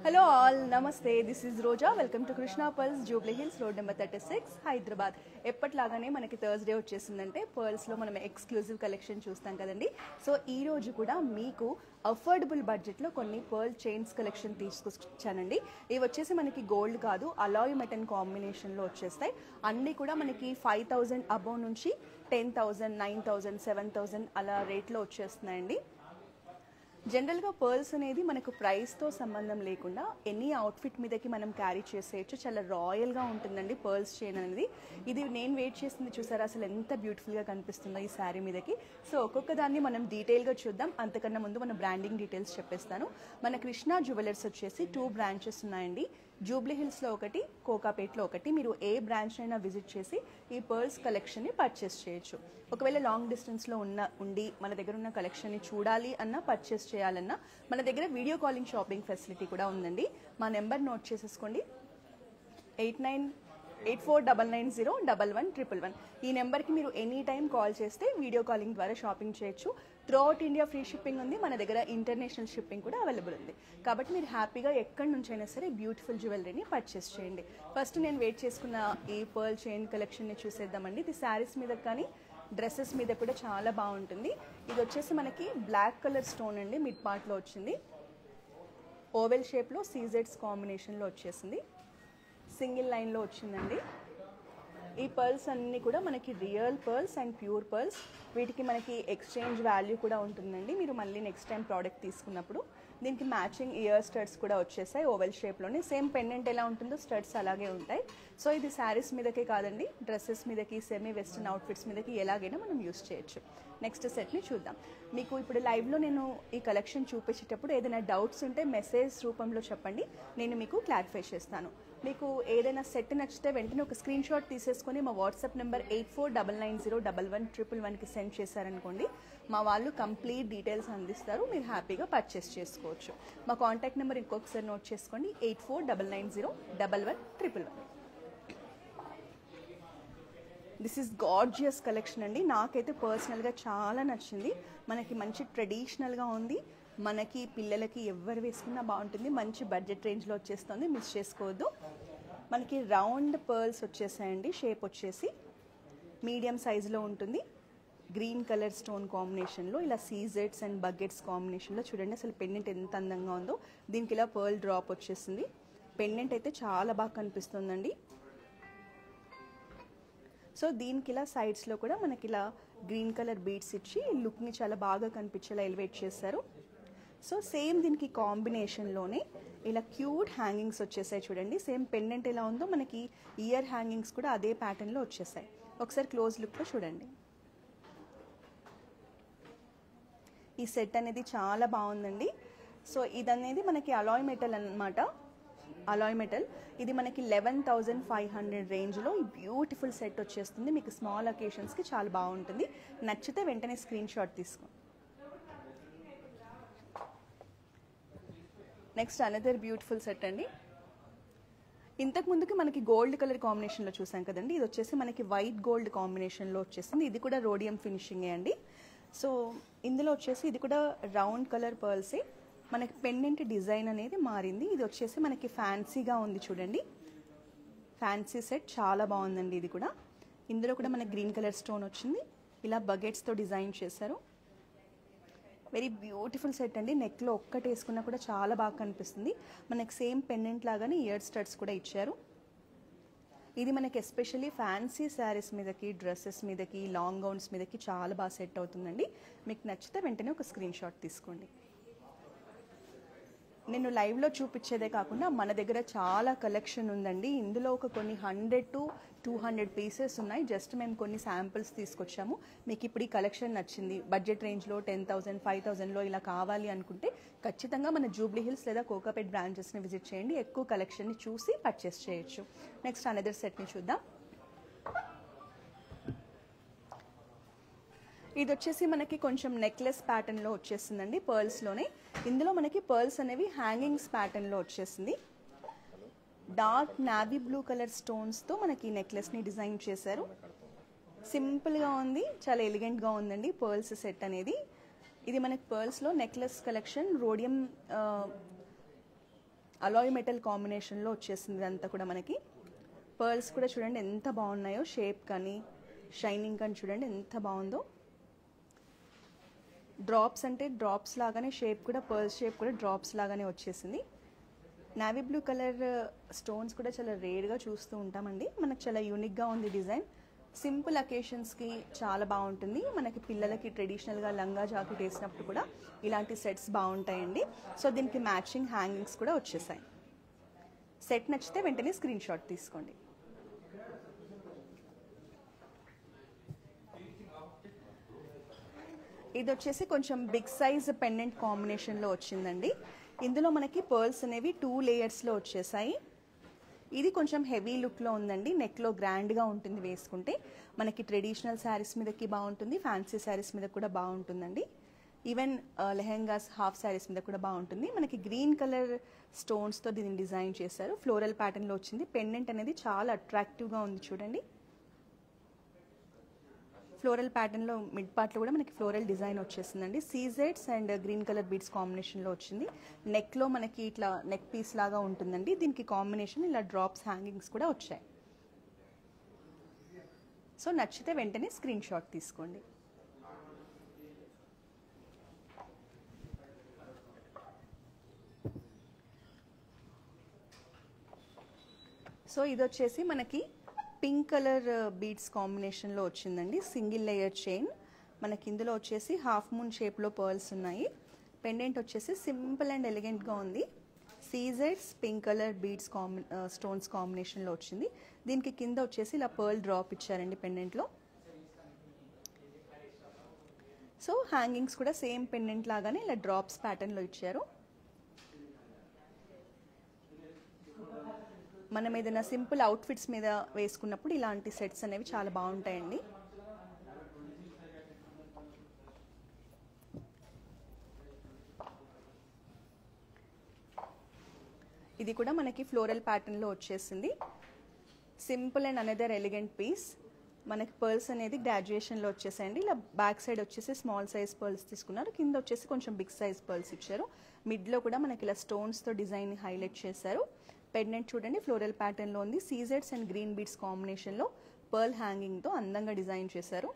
Hello all, Namaste. This is Roja. Welcome to Krishna Pearls, Jubilee Hills, Road number 36, Hyderabad. ఎప్పటిలాగానే మనకి Thursday వచ్చేసిందంటే పర్ల్స్లో మనం exclusive collection చూస్తాం కదండి. So ఈ రోజు కూడా మీకు అఫోర్డబుల్ బడ్జెట్లో కొన్ని పర్ల్ చైన్స్ కలెక్షన్ తీసుకొచ్చానండి. ఇవి వచ్చేసి మనకి గోల్డ్ కాదు, అలాయ్ మెటల్ కాంబినేషన్లో వచ్చేస్తాయి. అన్నీ కూడా మనకి 5,000 అబౌవ్ నుంచి 10,000, 9,000, 7,000 అలా రేట్లో వచ్చేస్తున్నాయండి. జనరల్గా పర్ల్స్ అనేది మనకు ప్రైస్తో సంబంధం లేకుండా ఎనీ అవుట్ఫిట్ మీదకి మనం క్యారీ చేసేయచ్చు. చాలా రాయల్గా ఉంటుందండి పర్ల్స్ చైన్ అనేది. ఇది నేను వెయిట్ చేసింది చూసారా, అసలు ఎంత బ్యూటిఫుల్గా కనిపిస్తుందో ఈ శారీ మీదకి. సో ఒక్కొక్క దాన్ని మనం డీటెయిల్గా చూద్దాం. అంతకన్నా ముందు మన బ్రాండింగ్ డీటెయిల్స్ చెప్పేస్తాను. మన కృష్ణ జ్యువెలర్స్ వచ్చేసి 2 బ్రాంచెస్ ఉన్నాయండి. జూబ్లీ హిల్స్లో ఒకటి, కోకాపేట్లో ఒకటి. మీరు ఏ బ్రాంచ్ అయినా విజిట్ చేసి ఈ పర్ల్స్ కలెక్షన్ని పర్చేస్ చేయొచ్చు. ఒకవేళ లాంగ్ డిస్టెన్స్లో ఉండి మన దగ్గర ఉన్న కలెక్షన్ని చూడాలి అన్నా, పర్చేస్ చేయాలన్నా మన దగ్గర వీడియో కాలింగ్ షాపింగ్ ఫెసిలిటీ కూడా ఉందండి. మా నెంబర్ నోట్ చేసేసుకోండి, 898499011111. ఈ నెంబర్కి మీరు ఎనీ టైం కాల్ చేస్తే వీడియో కాలింగ్ ద్వారా షాపింగ్ చేయొచ్చు. త్రూఅవుట్ ఇండియా ఫ్రీ షిప్పింగ్ ఉంది. మన దగ్గర ఇంటర్నేషనల్ షిప్పింగ్ కూడా అవైలబుల్ ఉంది. కాబట్టి మీరు హ్యాపీగా ఎక్కడి నుంచైనా సరే బ్యూటిఫుల్ జ్యువెలరీని పర్చేస్ చేయండి. ఫస్ట్ నేను వెయిట్ చేసుకున్న ఈ పర్ల్ చైన్ కలెక్షన్ని చూసేద్దామండి. ఇది శారీస్ మీద కానీ డ్రెస్సెస్ మీద కూడా చాలా బాగుంటుంది. ఇది వచ్చేసి మనకి బ్లాక్ కలర్ స్టోన్ అండి, మిడ్ పార్ట్లో వచ్చింది. ఓవెల్ షేప్లో సీజెడ్స్ కాంబినేషన్లో వచ్చేసింది. సింగిల్ లైన్లో వచ్చిందండి. ఈ పర్ల్స్ అన్నీ కూడా మనకి real pearls and pure pearls. వీటికి మనకి ఎక్స్చేంజ్ వాల్యూ కూడా ఉంటుందండి మీరు మళ్ళీ నెక్స్ట్ టైం ప్రోడక్ట్ తీసుకున్నప్పుడు. దీనికి మ్యాచింగ్ ఇయర్ స్టడ్స్ కూడా వచ్చేసాయి ఓవెల్ షేప్లోనే. సేమ్ పెండెంట్ ఎలా ఉంటుందో స్టడ్స్ అలాగే ఉంటాయి. సో ఇది శారీస్ మీదకే కాదండి, డ్రెస్సెస్ మీదకి, సెమీ వెస్టర్న్ అవుట్ఫిట్స్ మీదకి ఎలాగైనా మనం యూస్ చేయొచ్చు. నెక్స్ట్ సెట్ని చూద్దాం. మీకు ఇప్పుడు లైవ్లో నేను ఈ కలెక్షన్ చూపించేటప్పుడు ఏదైనా డౌట్స్ ఉంటే మెసేజ్ రూపంలో చెప్పండి, నేను మీకు క్లారిఫై చేస్తాను. మీకు ఏదైనా సెట్ నచ్చితే వెంటనే ఒక స్క్రీన్ షాట్ తీసేసుకొని మా వాట్సాప్ నెంబర్ 8499011111కి సెండ్ చేశారనుకోండి, మా వాళ్ళు కంప్లీట్ డీటెయిల్స్ అందిస్తారు. మీరు హ్యాపీగా పర్చేస్ చేసుకోవచ్చు. మా కాంటాక్ట్ నెంబర్ ఇంకొకసారి నోట్ చేసుకోండి, 8499011111. దిస్ ఈజ్ గార్జియస్ కలెక్షన్ అండి. నాకైతే పర్సనల్గా చాలా నచ్చింది. మనకి మంచి ట్రెడిషనల్గా ఉంది. మనకి పిల్లలకి ఎవరు వేసుకున్నా బాగుంటుంది. మంచి బడ్జెట్ రేంజ్లో వచ్చేస్తుంది, మిస్ చేసుకోవద్దు. మనకి రౌండ్ పర్ల్స్ వచ్చేసాయండి. షేప్ వచ్చేసి మీడియం సైజులో ఉంటుంది. గ్రీన్ కలర్ స్టోన్ కాంబినేషన్లో ఇలా సీజెడ్స్ అండ్ బకెట్స్ కాంబినేషన్లో చూడండి అసలు పెండెంట్ ఎంత అందంగా ఉందో. దీనికి ఇలా పర్ల్ డ్రాప్ వచ్చేసింది. పెండెంట్ అయితే చాలా బాగా కనిపిస్తుందండి. సో దీనికి ఇలా సైడ్స్లో కూడా మనకి ఇలా గ్రీన్ కలర్ బీడ్స్ ఇచ్చి లుక్ని చాలా బాగా కనిపించేలా ఎలివేట్ చేశారు. సో సేమ్ దీనికి కాంబినేషన్లోనే ఇలా క్యూట్ హ్యాంగింగ్స్ వచ్చేసాయి చూడండి. సేమ్ పెండెంట్ ఎలా ఉందో మనకి ఇయర్ హ్యాంగింగ్స్ కూడా అదే ప్యాటర్న్లో వచ్చేసాయి. ఒకసారి క్లోజ్ లుక్లో చూడండి. ఈ సెట్ అనేది చాలా బాగుందండి. సో ఇదనేది మనకి అలాయ్ మెటల్ అన్నమాట. అలాయ్ మెటల్ ఇది మనకి 11,500 రేంజ్లో ఈ బ్యూటిఫుల్ సెట్ వచ్చేస్తుంది. మీకు స్మాల్ అకేషన్స్కి చాలా బాగుంటుంది. నచ్చితే వెంటనే స్క్రీన్ షాట్ తీసుకోండి. నెక్స్ట్ అనదర్ బ్యూటిఫుల్ సెట్ అండి. ఇంతకు ముందుకి మనకి గోల్డ్ కలర్ కాంబినేషన్లో చూసాం కదండి. ఇది వచ్చేసి మనకి వైట్ గోల్డ్ కాంబినేషన్లో వచ్చేసింది. ఇది కూడా రోడియం ఫినిషింగే అండి. సో ఇందులో వచ్చేసి ఇది కూడా రౌండ్ కలర్ పర్ల్సే. మనకి పెండెంట్ డిజైన్ అనేది మారింది. ఇది వచ్చేసి మనకి ఫ్యాన్సీగా ఉంది చూడండి. ఫ్యాన్సీ సెట్ చాలా బాగుందండి. ఇది కూడా ఇందులో కూడా మనకి గ్రీన్ కలర్ స్టోన్ వచ్చింది. ఇలా బకెట్స్తో డిజైన్ చేశారు. వెరీ బ్యూటిఫుల్ సెట్ అండి. నెక్లో ఒక్కటి వేసుకున్నా కూడా చాలా బాగా కనిపిస్తుంది. మనకి సేమ్ పెండెంట్ లాగానే ఇయర్ స్టడ్స్ కూడా ఇచ్చారు. ఇది మనకి ఎస్పెషల్లీ ఫ్యాన్సీ శారీస్ మీదకి, డ్రెస్సెస్ మీదకి, లాంగ్ గౌన్స్ మీదకి చాలా బాగా సెట్ అవుతుందండి. మీకు నచ్చితే వెంటనే ఒక స్క్రీన్ షాట్ తీసుకోండి. నేను లైవ్లో చూపించేదే కాకుండా మన దగ్గర చాలా కలెక్షన్ ఉందండి. ఇందులో ఒక కొన్ని 100 to 200 పీసెస్ ఉన్నాయి. జస్ట్ మేము కొన్ని శాంపిల్స్ తీసుకొచ్చాము. మీకు ఇప్పుడు ఈ కలెక్షన్ నచ్చింది, బడ్జెట్ రేంజ్లో 10,000, 5,000లో ఇలా కావాలి అనుకుంటే ఖచ్చితంగా మన జూబ్లీ హిల్స్ లేదా కోకాపేట్ బ్రాంచెస్ని విజిట్ చేయండి. ఎక్కువ కలెక్షన్ని చూసి పర్చేస్ చేయొచ్చు. నెక్స్ట్ అనదర్ సెట్ని చూద్దాం. ఇది వచ్చేసి మనకి కొంచెం నెక్లెస్ ప్యాటర్న్లో వచ్చేసిందండి పర్ల్స్లోనే. ఇందులో మనకి పర్ల్స్ అనేవి హ్యాంగింగ్స్ ప్యాటర్న్లో వచ్చేసింది. డార్క్ నావీ బ్లూ కలర్ స్టోన్స్తో మనకి నెక్లెస్ని డిజైన్ చేశారు. సింపుల్గా ఉంది, చాలా ఎలిగెంట్గా ఉందండి పర్ల్స్ సెట్ అనేది. ఇది మనకి పర్ల్స్లో necklace collection rhodium alloy metal కాంబినేషన్లో వచ్చేసింది ఇదంతా కూడా మనకి. పర్ల్స్ కూడా చూడండి ఎంత బాగున్నాయో, షేప్ కానీ షైనింగ్ కానీ చూడండి ఎంత బాగుందో. డ్రాప్స్ అంటే డ్రాప్స్ లాగానే షేప్ కూడా, పర్ల్స్ షేప్ కూడా డ్రాప్స్ లాగానే వచ్చేసింది. నావీ బ్లూ కలర్ స్టోన్స్ కూడా చాలా రేర్గా చూస్తూ ఉంటామండి. మనకు చాలా యూనిక్గా ఉంది డిజైన్. సింపుల్ అకేషన్స్కి చాలా బాగుంటుంది. మనకి పిల్లలకి ట్రెడిషనల్గా లంగా జాకెట్ వేసినప్పుడు కూడా ఇలాంటి సెట్స్ బాగుంటాయండి. సో దీనికి మ్యాచింగ్ హ్యాంగింగ్స్ కూడా వచ్చేసాయి. సెట్ నచ్చితే వెంటనే స్క్రీన్ షాట్ తీసుకోండి. ఇది వచ్చేసి కొంచెం బిగ్ సైజ్ పెండెంట్ కాంబినేషన్లో వచ్చిందండి. ఇందులో మనకి పర్ల్స్ అనేవి 2 లేయర్స్లో వచ్చేసాయి. ఇది కొంచెం హెవీ లుక్లో ఉందండి. నెక్లో గ్రాండ్గా ఉంటుంది వేసుకుంటే. మనకి ట్రెడిషనల్ శారీస్ మీదకి బాగుంటుంది, ఫ్యాన్సీ శారీస్ మీద కూడా బాగుంటుందండి. ఈవెన్ లెహెంగాస్, హాఫ్ శారీస్ మీద కూడా బాగుంటుంది. మనకి గ్రీన్ కలర్ స్టోన్స్తో దీన్ని డిజైన్ చేశారు. ఫ్లోరల్ ప్యాటర్న్లో వచ్చింది. పెండెంట్ అనేది చాలా అట్రాక్టివ్గా ఉంది చూడండి. ఫ్లోరల్ ప్యాటర్న్లో మిడ్ పార్ట్లో కూడా మనకి ఫ్లోరల్ డిజైన్ వచ్చేసిందండి. సీజెడ్స్ అండ్ గ్రీన్ కలర్ బీడ్స్ కాంబినేషన్లో వచ్చింది. నెక్లో మనకి ఇట్లా నెక్ పీస్ లాగా ఉంటుందండి. దీనికి కాంబినేషన్ ఇలా డ్రాప్స్ హ్యాంగింగ్స్ కూడా వచ్చాయి. సో నచ్చితే వెంటనే స్క్రీన్ షాట్ తీసుకోండి. సో ఇది వచ్చేసి మనకి పింక్ కలర్ బీడ్స్ కాంబినేషన్లో వచ్చిందండి. Single layer chain. మనకి ఇందులో వచ్చేసి హాఫ్ మూన్ షేప్లో పర్ల్స్ ఉన్నాయి. పెండెంట్ వచ్చేసి సింపుల్ అండ్ ఎలిగెంట్గా ఉంది. సీజెడ్స్ పింక్ కలర్ బీడ్స్ స్టోన్స్ కాంబినేషన్లో వచ్చింది. దీనికి కింద వచ్చేసి ఇలా పర్ల్ డ్రాప్ ఇచ్చారండి పెండెంట్లో. సో హ్యాంగింగ్స్ కూడా సేమ్ పెండెంట్ లాగానే ఇలా డ్రాప్స్ ప్యాటర్న్లో ఇచ్చారు. మనం ఏదైనా సింపుల్ అవుట్ఫిట్స్ మీద వేసుకున్నప్పుడు ఇలాంటి సెట్స్ అనేవి చాలా బాగుంటాయండి. ఇది కూడా మనకి ఫ్లోరల్ ప్యాటర్న్లో వచ్చేసింది. Simple and another elegant piece. మనకి పర్ల్స్ అనేది గ్రాడ్యుయేషన్లో వచ్చేసాయండి. ఇలా బ్యాక్ సైడ్ వచ్చేసి స్మాల్ సైజ్ పర్ల్స్ తీసుకున్నారు. కింద వచ్చేసి కొంచెం బిగ్ సైజ్ పర్ల్స్ ఇచ్చారు. మిడ్లో కూడా మనకి ఇలా స్టోన్స్తో డిజైన్ హైలైట్ చేశారు. పెండెంట్ చూడండి ఫ్లోరల్ ప్యాటర్న్లో ఉంది. సీజెడ్స్ అండ్ గ్రీన్ బీడ్స్ కాంబినేషన్లో పర్ల్ హ్యాంగింగ్తో అందంగా డిజైన్ చేశారు.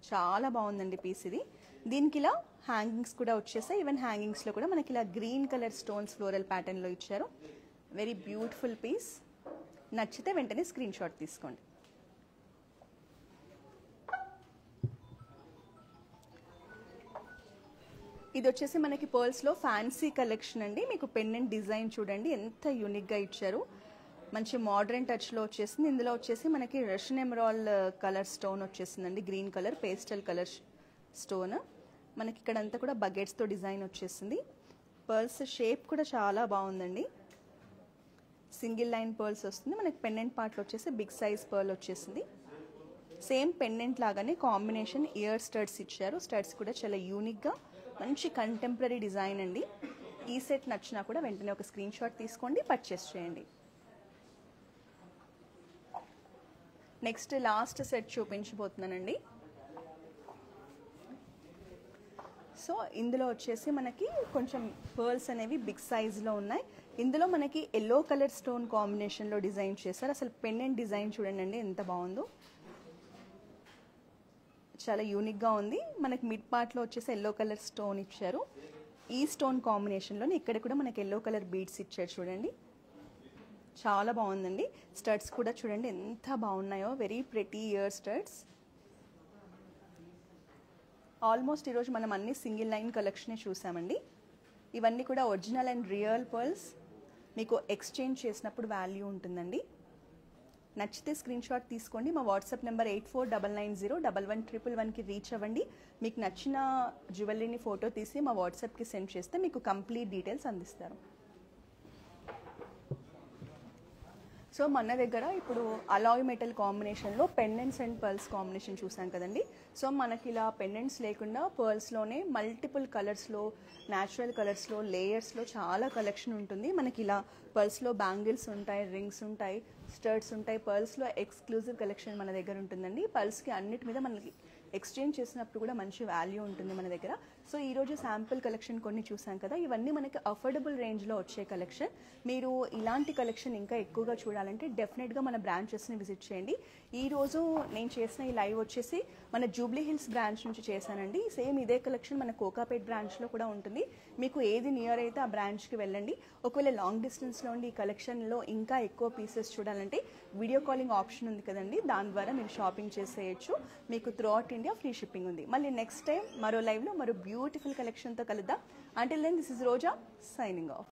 చాలా బాగుందండి పీస్ ఇది. దీనికి ఇలా హ్యాంగింగ్స్ కూడా వచ్చేసాయి. ఈవెన్ హ్యాంగింగ్స్లో కూడా మనకి ఇలా గ్రీన్ కలర్ స్టోన్స్ ఫ్లోరల్ ప్యాటర్న్లో ఇచ్చారు. Very beautiful piece. నచ్చితే వెంటనే స్క్రీన్ షాట్ తీసుకోండి. ఇది వచ్చేసి మనకి పర్ల్స్లో ఫ్యాన్సీ కలెక్షన్ అండి. మీకు పెండెంట్ డిజైన్ చూడండి ఎంత యూనిక్గా ఇచ్చారు. మంచి మోడర్న్ టచ్లో వచ్చేసింది. ఇందులో వచ్చేసి మనకి రష్యన్ ఎమరాల్ కలర్ స్టోన్ వచ్చేసిందండి. Green colour pastel colour stone. మనకి ఇక్కడ అంతా కూడా బకెట్స్తో డిజైన్ వచ్చేసింది. పర్ల్స్ షేప్ కూడా చాలా బాగుందండి. సింగిల్ లైన్ పర్ల్స్ వస్తుంది. మనకి పెండెంట్ పార్ట్లో వచ్చేసి బిగ్ సైజ్ పర్ల్ వచ్చేసింది. సేమ్ పెండెంట్ లాగానే కాంబినేషన్ ఇయర్ స్టడ్స్ ఇచ్చారు. స్టడ్స్ కూడా చాలా యూనిక్గా మంచి కంటెంపరీ డిజైన్ అండి. ఈ సెట్ నచ్చినా కూడా వెంటనే ఒక స్క్రీన్ షాట్ తీసుకోండి, పర్చేస్ చేయండి. నెక్స్ట్ లాస్ట్ సెట్ చూపించబోతున్నానండి. సో ఇందులో వచ్చేసి మనకి కొంచెం పర్ల్స్ అనేవి బిగ్ సైజ్లో ఉన్నాయి. ఇందులో మనకి ఎల్లో కలర్ స్టోన్ కాంబినేషన్లో డిజైన్ చేశారు. అసలు పెండెంట్ డిజైన్ చూడండి అండి ఎంత బాగుందో. చాలా యూనిక్గా ఉంది. మనకి మిడ్ పార్ట్లో వచ్చేసి ఎల్లో కలర్ స్టోన్ ఇచ్చారు. ఈ స్టోన్ కాంబినేషన్లోనే ఇక్కడ కూడా మనకి ఎల్లో కలర్ బీడ్స్ ఇచ్చారు చూడండి. చాలా బాగుందండి. స్టడ్స్ కూడా చూడండి ఎంత బాగున్నాయో. Very pretty year studs. Almost ఈరోజు మనం అన్ని సింగిల్ లైన్ కలెక్షనే చూసామండి. ఇవన్నీ కూడా ఒరిజినల్ అండ్ రియల్ పర్ల్స్. మీకు ఎక్స్చేంజ్ చేసినప్పుడు వాల్యూ ఉంటుందండి. నచ్చితే స్క్రీన్ షాట్ తీసుకోండి. మా వాట్సాప్ నెంబర్ 8499011111కి రీచ్ అవ్వండి. మీకు నచ్చిన జ్యువెలరీని ఫోటో తీసి మా వాట్సాప్కి సెండ్ చేస్తే మీకు కంప్లీట్ డీటెయిల్స్ అందిస్తారు. సో మన దగ్గర ఇప్పుడు అలాయ్ మెటల్ కాంబినేషన్లో పెండెంట్స్ అండ్ పర్ల్స్ కాంబినేషన్ చూసాం కదండి. సో మనకి ఇలా పెండెంట్స్ లేకుండా పర్ల్స్లోనే మల్టిపుల్ కలర్స్లో, న్యాచురల్ కలర్స్లో, లేయర్స్లో చాలా కలెక్షన్ ఉంటుంది. మనకి ఇలా పర్ల్స్లో బ్యాంగిల్స్ ఉంటాయి, రింగ్స్ ఉంటాయి, స్టర్ట్స్ ఉంటాయి. పర్ల్స్లో ఎక్స్క్లూజివ్ కలెక్షన్ మన దగ్గర ఉంటుందండి. పర్ల్స్కి అన్నిటి మీద మనకి ఎక్స్చేంజ్ చేసినప్పుడు కూడా మంచి వాల్యూ ఉంటుంది మన దగ్గర. సో ఈరోజు శాంపుల్ కలెక్షన్ కొన్ని చూసాం కదా, ఇవన్నీ మనకి అఫోర్డబుల్ రేంజ్లో వచ్చే కలెక్షన్. మీరు ఇలాంటి కలెక్షన్ ఇంకా ఎక్కువగా చూడాలంటే డెఫినెట్గా మన బ్రాంచెస్ని విజిట్ చేయండి. ఈరోజు నేను చేసిన ఈ లైవ్ వచ్చేసి మన జూబ్లీ హిల్స్ బ్రాంచ్ నుంచి చేశానండి. సేమ్ ఇదే కలెక్షన్ మన కోకాపేట్ బ్రాంచ్లో కూడా ఉంటుంది. మీకు ఏది నియర్ అయితే ఆ బ్రాంచ్కి వెళ్ళండి. ఒకవేళ లాంగ్ డిస్టెన్స్లో ఉండి ఈ కలెక్షన్లో ఇంకా ఎక్కువ పీసెస్ చూడాలంటే వీడియో కాలింగ్ ఆప్షన్ ఉంది కదండి, దాని ద్వారా మీరు షాపింగ్ చేసేయచ్చు. మీకు through out India free shipping ఉంది. మళ్ళీ నెక్స్ట్ టైం మరో లైవ్లో మరో బ్యూటిఫుల్ కలెక్షన్తో కలుద్దాం. Until then this is Roja signing of.